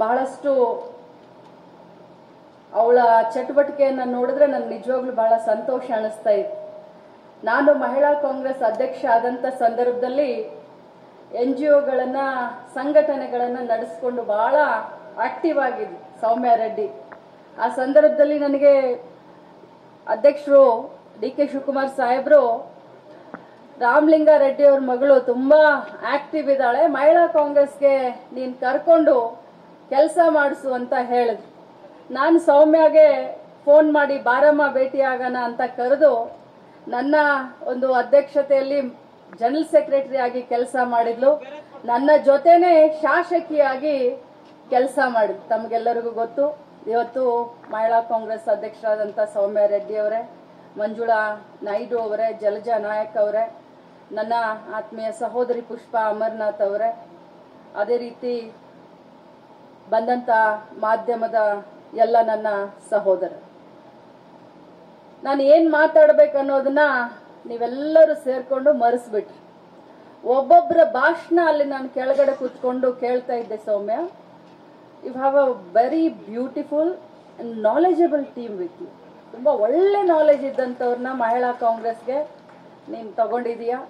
ಬಹಳಷ್ಟು ಅವಳ ಚಟುವಟಿಕೆಯನ್ನು ನೋಡಿದ್ರೆ ನನಗೆ ನಿಜವಾಗ್ಲೂ ಬಹಳ ಸಂತೋಷ ಅನಿಸ್ತಾ ಇತ್ತು. ನಾನು ಮಹಿಳಾ ಕಾಂಗ್ರೆಸ್ ಅಧ್ಯಕ್ಷ ಆದಂಥ ಸಂದರ್ಭದಲ್ಲಿ NGOಗಳನ್ನ ಸಂಘಟನೆಗಳನ್ನು ನಡೆಸಿಕೊಂಡು ಬಹಳ ಆಕ್ಟಿವ್ ಆಗಿದ್ವಿ ಸೌಮ್ಯ ರೆಡ್ಡಿ. ಆ ಸಂದರ್ಭದಲ್ಲಿ ನನಗೆ ಅಧ್ಯಕ್ಷರು DK ಶಿವಕುಮಾರ್ ಸಾಹೇಬರು ರಾಮಲಿಂಗ ರೆಡ್ಡಿ ಅವ್ರ ಮಗಳು ತುಂಬಾ ಆಕ್ಟಿವ್ ಇದ್ದಾಳೆ, ಮಹಿಳಾ ಕಾಂಗ್ರೆಸ್ಗೆ ನೀನು ಕರ್ಕೊಂಡು ಕೆಲಸ ಮಾಡಿಸು ಅಂತ ಹೇಳಿದ್ರು. ನಾನು ಸೌಮ್ಯಗೆ ಫೋನ್ ಮಾಡಿ ಬಾರಮ್ಮ ಭೇಟಿಯಾಗೋಣ ಅಂತ ಕರೆದು ನನ್ನ ಒಂದು ಅಧ್ಯಕ್ಷತೆಯಲ್ಲಿ ಜನರಲ್ ಸೆಕ್ರೆಟರಿ ಆಗಿ ಕೆಲಸ ಮಾಡಿದ್ಲು. ನನ್ನ ಜೊತೆನೆ ಶಾಸಕಿಯಾಗಿ ಕೆಲಸ ಮಾಡಿದ್ಲು. ತಮಗೆಲ್ಲರಿಗೂ ಗೊತ್ತು, ಇವತ್ತು ಮಹಿಳಾ ಕಾಂಗ್ರೆಸ್ ಅಧ್ಯಕ್ಷರಾದಂಥ ಸೌಮ್ಯ ರೆಡ್ಡಿ ಅವರೇ, ಮಂಜುಳಾ ನಾಯ್ಡು ಅವರೇ, ಜಲಜಾ ನಾಯಕ್ ಅವರೇ, ನನ್ನ ಆತ್ಮೀಯ ಸಹೋದರಿ ಪುಷ್ಪಾ ಅಮರ್ನಾಥ್ ಅವರೇ, ಅದೇ ರೀತಿ ಬಂದಂತ ಮಾಧ್ಯಮದ ಎಲ್ಲ ನನ್ನ ಸಹೋದರರು. ನಾನು ಏನ್ ಮಾತಾಡ್ಬೇಕು ಅನ್ನೋದನ್ನ ನೀವೆಲ್ಲರೂ ಸೇರ್ಕೊಂಡು ಮರೆಸ್ಬಿಟ್ರಿ. ಒಬ್ಬೊಬ್ಬರ ಭಾಷಣ ಅಲ್ಲಿ ನಾನು ಕೆಳಗಡೆ ಕೂತ್ಕೊಂಡು ಕೇಳ್ತಾ ಇದ್ದೆ. Soumya, you have a very beautiful and knowledgeable team with you. ತುಂಬಾ ಒಳ್ಳೆ ನಾಲೆಜ್ ಇದ್ದಂಥವ್ರನ್ನ ಮಹಿಳಾ ಕಾಂಗ್ರೆಸ್ಗೆ ನೀನು ತಗೊಂಡಿದೀಯಾ.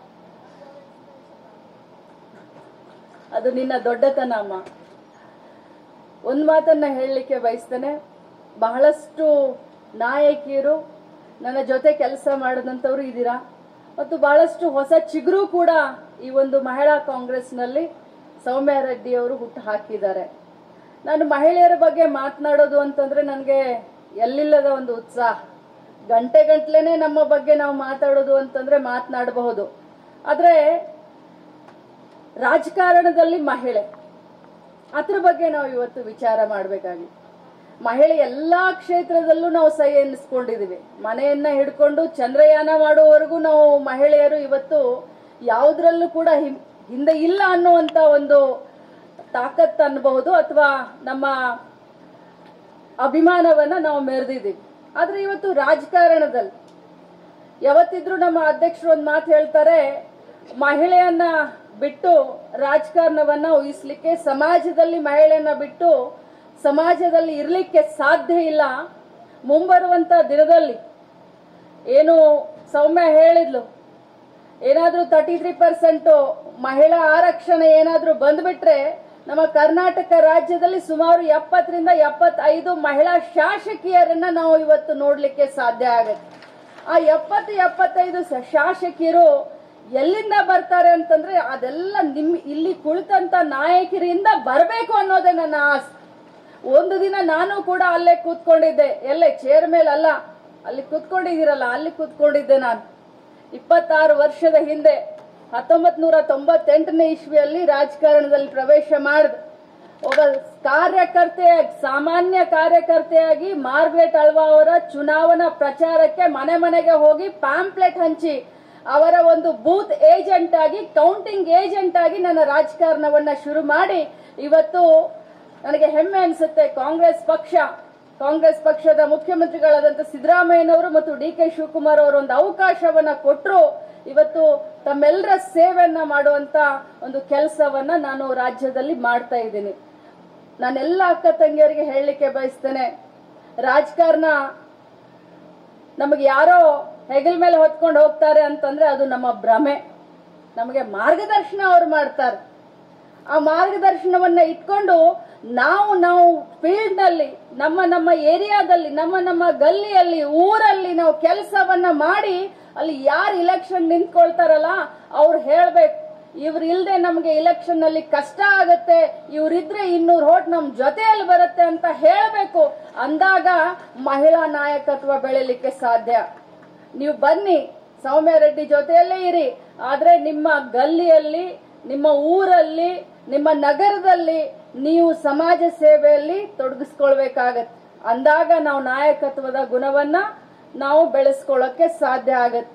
ಅದು ನಿನ್ನ ದೊಡ್ಡತನ ಅಮ್ಮ. ಒಂದು ಮಾತನ್ನ ಹೇಳಲಿಕ್ಕೆ ಬಯಸ್ತೇನೆ, ಬಹಳಷ್ಟು ನಾಯಕಿಯರು ನನ್ನ ಜೊತೆ ಕೆಲಸ ಮಾಡಿದಂಥವ್ರು ಇದ್ದೀರಾ ಮತ್ತು ಬಹಳಷ್ಟು ಹೊಸ ಚಿಗುರು ಕೂಡ ಈ ಒಂದು ಮಹಿಳಾ ಕಾಂಗ್ರೆಸ್ನಲ್ಲಿ ಸೌಮ್ಯ ರೆಡ್ಡಿ ಅವರು ಹುಟ್ಟು ಹಾಕಿದ್ದಾರೆ. ನಾನು ಮಹಿಳೆಯರ ಬಗ್ಗೆ ಮಾತನಾಡೋದು ಅಂತಂದ್ರೆ ನನಗೆ ಎಲ್ಲಿಲ್ಲದ ಒಂದು ಉತ್ಸಾಹ. ಗಂಟೆಗಂಟ್ಲೆನೆ ನಮ್ಮ ಬಗ್ಗೆ ನಾವು ಮಾತಾಡೋದು ಅಂತಂದ್ರೆ ಮಾತನಾಡಬಹುದು. ಆದ್ರೆ ರಾಜಕಾರಣದಲ್ಲಿ ಮಹಿಳೆ, ಅದ್ರ ಬಗ್ಗೆ ನಾವು ಇವತ್ತು ವಿಚಾರ ಮಾಡಬೇಕಾಗಿ. ಮಹಿಳೆ ಎಲ್ಲಾ ಕ್ಷೇತ್ರದಲ್ಲೂ ನಾವು ಸೈ ಎನ್ನಿಸ್ಕೊಂಡಿದೀವಿ. ಮನೆಯನ್ನ ಹಿಡ್ಕೊಂಡು ಚಂದ್ರಯಾನ ಮಾಡುವವರೆಗೂ ನಾವು ಮಹಿಳೆಯರು ಇವತ್ತು ಯಾವುದ್ರಲ್ಲೂ ಕೂಡ ಹಿಂದೆ ಇಲ್ಲ ಅನ್ನುವಂತ ಒಂದು ತಾಕತ್ತು ಅನ್ನಬಹುದು, ಅಥವಾ ನಮ್ಮ ಅಭಿಮಾನವನ್ನ ನಾವು ಮೆರೆದಿದ್ದೀವಿ. ಆದ್ರೆ ಇವತ್ತು ರಾಜಕಾರಣದಲ್ಲಿ ಯಾವತ್ತಿದ್ರೂ ನಮ್ಮ ಅಧ್ಯಕ್ಷರು ಒಂದು ಮಾತು ಹೇಳ್ತಾರೆ, ಮಹಿಳೆಯನ್ನ ಬಿಟ್ಟು ರಾಜಕಾರಣವನ್ನ ಊಹಿಸ್ಲಿಕ್ಕೆ, ಸಮಾಜದಲ್ಲಿ ಮಹಿಳೆಯನ್ನ ಬಿಟ್ಟು ಸಮಾಜದಲ್ಲಿ ಇರ್ಲಿಕ್ಕೆ ಸಾಧ್ಯ ಇಲ್ಲ. ಮುಂಬರುವಂತ ದಿನದಲ್ಲಿ ಏನು ಸೌಮ್ಯ ಹೇಳಿದ್ಲು, ಏನಾದ್ರೂ 33% ಮಹಿಳಾ ಆರಕ್ಷಣೆ ಏನಾದ್ರೂ ಬಂದ್ಬಿಟ್ರೆ ನಮ್ಮ ಕರ್ನಾಟಕ ರಾಜ್ಯದಲ್ಲಿ ಸುಮಾರು 70ರಿಂದ 75 ಮಹಿಳಾ ಶಾಸಕಿಯರನ್ನ ನಾವು ಇವತ್ತು ನೋಡ್ಲಿಕ್ಕೆ ಸಾಧ್ಯ ಆಗುತ್ತೆ. ಆ 70-75 ಶಾಸಕಿಯರು ಎಲ್ಲಿಂದ ಬರ್ತಾರೆ ಅಂತಂದ್ರೆ ಅದೆಲ್ಲ ಇಲ್ಲಿ ಕುಳಿತಂತ ನಾಯಕರಿಂದ ಬರಬೇಕು ಅನ್ನೋದೇ ನನ್ನ ಆಸೆ. ಒಂದು ದಿನ ನಾನು ಕೂಡ ಅಲ್ಲೇ ಕೂತ್ಕೊಂಡಿದ್ದೆ, ಎಲ್ಲೇ ಚೇರ್ ಮೇಲೆ ಅಲ್ಲ, ಅಲ್ಲಿ ಕೂತ್ಕೊಂಡಿದ್ದೀರಲ್ಲ ಅಲ್ಲಿ ಕೂತ್ಕೊಂಡಿದ್ದೆ. ನಾನು 26 ವರ್ಷದ ಹಿಂದೆ 1998ನೇ ಇಸ್ವಿಯಲ್ಲಿ ರಾಜಕಾರಣದಲ್ಲಿ ಪ್ರವೇಶ ಮಾಡಿದೆ. ಒಬ್ಬ ಕಾರ್ಯಕರ್ತೆಯಾಗಿ, ಸಾಮಾನ್ಯ ಕಾರ್ಯಕರ್ತೆಯಾಗಿ ಮಾರ್ಗ್ರೆಟ್ ಅಳ್ವಾ ಅವರ ಚುನಾವಣಾ ಪ್ರಚಾರಕ್ಕೆ ಮನೆ ಮನೆಗೆ ಹೋಗಿ ಪ್ಯಾಂಪ್ಲೆಟ್ ಹಂಚಿ ಅವರ ಒಂದು ಬೂತ್ ಏಜೆಂಟ್ ಆಗಿ, ಕೌಂಟಿಂಗ್ ಏಜೆಂಟ್ ಆಗಿ ನನ್ನ ರಾಜಕಾರಣವನ್ನ ಶುರು ಮಾಡಿ ಇವತ್ತು ನನಗೆ ಹೆಮ್ಮೆ ಅನಿಸುತ್ತೆ. ಕಾಂಗ್ರೆಸ್ ಪಕ್ಷದ ಮುಖ್ಯಮಂತ್ರಿಗಳಾದಂಥ ಸಿದ್ದರಾಮಯ್ಯನವರು ಮತ್ತು DK ಶಿವಕುಮಾರ್ ಅವರು ಒಂದು ಅವಕಾಶವನ್ನ ಕೊಟ್ಟರು. ಇವತ್ತು ತಮ್ಮೆಲ್ಲರ ಸೇವೆಯನ್ನ ಮಾಡುವಂತ ಒಂದು ಕೆಲಸವನ್ನ ನಾನು ರಾಜ್ಯದಲ್ಲಿ ಮಾಡ್ತಾ ಇದ್ದೀನಿ. ನಾನೆಲ್ಲ ಅಕ್ಕ ತಂಗಿಯರಿಗೆ ಹೇಳಲಿಕ್ಕೆ ಬಯಸ್ತೇನೆ, ರಾಜಕಾರಣ ನಮಗೆ ಯಾರೋ ಹೆಗಲ ಮೇಲೆ ಹೊತ್ಕೊಂಡು ಹೋಗ್ತಾರೆ ಅಂತಂದ್ರೆ ಅದು ನಮ್ಮ ಭ್ರಮೆ. ನಮಗೆ ಮಾರ್ಗದರ್ಶನ ಅವ್ರು ಮಾಡ್ತಾರೆ. ಆ ಮಾರ್ಗದರ್ಶನವನ್ನ ಇಟ್ಕೊಂಡು ನಾವು ಫೀಲ್ಡ್ ನಲ್ಲಿ, ನಮ್ಮ ಏರಿಯಾದಲ್ಲಿ, ನಮ್ಮ ಗಲ್ಲಿಯಲ್ಲಿ, ಊರಲ್ಲಿ ನಾವು ಕೆಲಸವನ್ನ ಮಾಡಿ ಅಲ್ಲಿ ಯಾರು ಇಲೆಕ್ಷನ್ ನಿಂತ್ಕೊಳ್ತಾರಲ್ಲ ಅವ್ರು ಹೇಳ್ಬೇಕು, ಇವ್ರು ಇಲ್ದೆ ನಮ್ಗೆ ಇಲೆಕ್ಷನ್ ನಲ್ಲಿ ಕಷ್ಟ ಆಗತ್ತೆ, ಇವ್ರಿದ್ರೆ 200 ಓಟ್ ನಮ್ ಜೊತೆಯಲ್ಲಿ ಬರುತ್ತೆ ಅಂತ ಹೇಳಬೇಕು. ಅಂದಾಗ ಮಹಿಳಾ ನಾಯಕತ್ವ ಬೆಳಿಲಿಕ್ಕೆ ಸಾಧ್ಯ. ನೀವು ಬನ್ನಿ, ಸೌಮ್ಯ ರೆಡ್ಡಿ ಜೊತೆಯಲ್ಲೇ ಇರಿ, ಆದ್ರೆ ನಿಮ್ಮ ಗಲ್ಲಿಯಲ್ಲಿ, ನಿಮ್ಮ ಊರಲ್ಲಿ, ನಿಮ್ಮ ನಗರದಲ್ಲಿ ನೀವು ಸಮಾಜ ಸೇವೆಯಲ್ಲಿ ತೊಡಗಿಸ್ಕೊಳ್ಬೇಕಾಗತ್ತೆ. ಅಂದಾಗ ನಾವು ನಾಯಕತ್ವದ ಗುಣವನ್ನ ನಾವು ಬೆಳೆಸ್ಕೊಳ್ಳೋಕೆ ಸಾಧ್ಯ ಆಗತ್ತೆ.